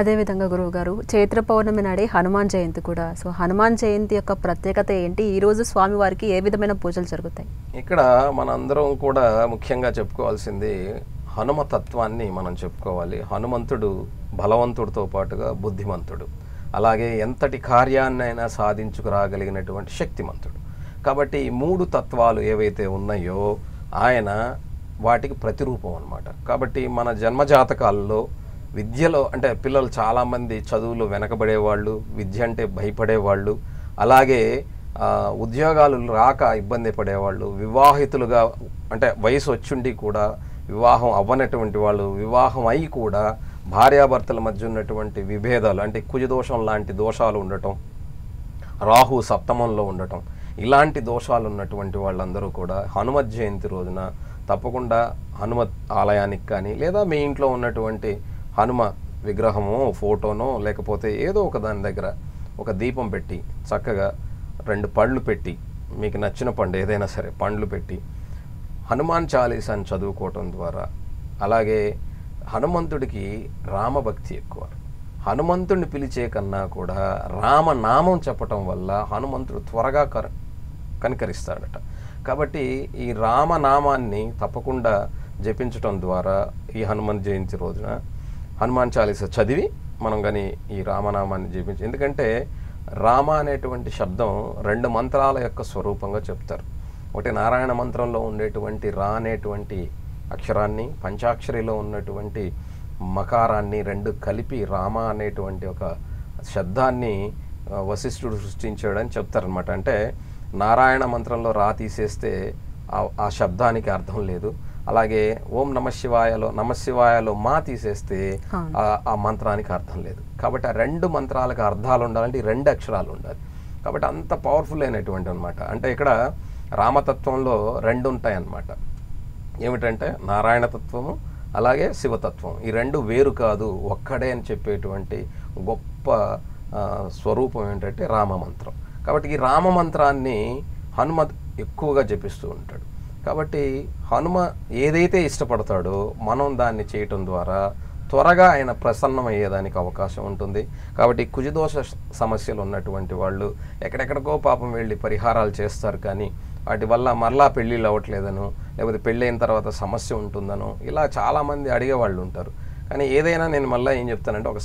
అదేవిధంగా గురువుగారు చైత్ర పౌర్ణమి నాడే హనుమాన్ జయంతి కూడా. సో హనుమాన్ జయంతి యొక్క ప్రత్యేకత ఏంటి? ఈరోజు స్వామివారికి ఏ విధమైన పూజలు జరుగుతాయి? ఇక్కడ మనందరం కూడా ముఖ్యంగా చెప్పుకోవాల్సింది హనుమతత్వాన్ని మనం చెప్పుకోవాలి. హనుమంతుడు బలవంతుడితో పాటుగా బుద్ధిమంతుడు, అలాగే ఎంతటి కార్యాన్నైనా సాధించుకురాగలిగినటువంటి శక్తిమంతుడు. కాబట్టి ఈ మూడు తత్వాలు ఏవైతే ఉన్నాయో ఆయన వాటికి ప్రతిరూపం అన్నమాట. కాబట్టి మన జన్మజాతకాల్లో విద్యలో అంటే పిల్లలు చాలామంది చదువులు వెనకబడేవాళ్ళు, విద్య అంటే భయపడేవాళ్ళు, అలాగే ఉద్యోగాలు రాక ఇబ్బంది పడేవాళ్ళు, వివాహితులుగా అంటే వయసు వచ్చుండి కూడా వివాహం అవ్వనటువంటి వాళ్ళు, వివాహం అయి కూడా భార్యాభర్తల మధ్య ఉన్నటువంటి విభేదాలు అంటే కుజదోషం లాంటి దోషాలు ఉండటం, రాహు సప్తమంలో ఉండటం, ఇలాంటి దోషాలు ఉన్నటువంటి వాళ్ళందరూ కూడా హనుమత్ జయంతి రోజున తప్పకుండా హనుమత్ ఆలయానికి కానీ లేదా మీ ఇంట్లో ఉన్నటువంటి హనుమ విగ్రహమో ఫోటోనో లేకపోతే ఏదో ఒక దాని దగ్గర ఒక దీపం పెట్టి చక్కగా 2 పళ్ళు పెట్టి మీకు నచ్చిన పండు ఏదైనా సరే పండ్లు పెట్టి హనుమాన్ చాలీసాని చదువుకోవటం ద్వారా, అలాగే హనుమంతుడికి రామభక్తి ఎక్కువ. హనుమంతుడిని పిలిచే కన్నా కూడా రామనామం చెప్పటం వల్ల హనుమంతుడు త్వరగా కనికరిస్తాడట. కాబట్టి ఈ రామనామాన్ని తప్పకుండా జపించటం ద్వారా ఈ హనుమాన్ జయంతి రోజున హనుమాన్ చాలీసా చదివి మనం కానీ ఈ రామనామాన్ని జపించి, ఎందుకంటే రామ అనేటువంటి శబ్దం 2 మంత్రాల యొక్క స్వరూపంగా చెప్తారు. ఒకటి నారాయణ మంత్రంలో ఉండేటువంటి రా అనేటువంటి అక్షరాన్ని, పంచాక్షరిలో ఉన్నటువంటి మకారాన్ని 2 కలిపి రామ అనేటువంటి ఒక శబ్దాన్ని వశిష్ఠుడు సృష్టించాడని చెప్తారనమాట. అంటే నారాయణ మంత్రంలో రా తీసేస్తే ఆ శబ్దానికి అర్థం లేదు, అలాగే ఓం నమశివాయలో మా తీసేస్తే ఆ మంత్రానికి అర్థం లేదు. కాబట్టి ఆ 2 మంత్రాలకు అర్థాలు ఉండాలంటే ఈ 2 అక్షరాలు ఉండాలి. కాబట్టి అంత పవర్ఫుల్ అయినటువంటి అనమాట. అంటే ఇక్కడ రామతత్వంలో 2 ఉంటాయి అన్నమాట. ఏమిటంటే నారాయణ తత్వము అలాగే శివతత్వం, ఈ 2 వేరు కాదు ఒక్కడే అని చెప్పేటువంటి గొప్ప స్వరూపం ఏంటంటే రామమంత్రం. కాబట్టి ఈ రామమంత్రాన్ని హనుమ ఎక్కువగా జపిస్తూ ఉంటాడు. కాబట్టి హనుమ ఏదైతే ఇష్టపడతాడో మనం దాన్ని చేయటం ద్వారా త్వరగా ఆయన ప్రసన్నమయ్యేదానికి అవకాశం ఉంటుంది. కాబట్టి కుజదోష సమస్యలు ఉన్నటువంటి వాళ్ళు ఎక్కడెక్కడికో పాపం వెళ్ళి పరిహారాలు చేస్తారు, కానీ వాటి వల్ల మరలా పెళ్ళిళ్ళు అవ్వట్లేదనో లేకపోతే పెళ్ళైన తర్వాత సమస్య ఉంటుందనో ఇలా చాలామంది అడిగేవాళ్ళు ఉంటారు. కానీ ఏదైనా నేను మళ్ళీ ఏం చెప్తానంటే ఒక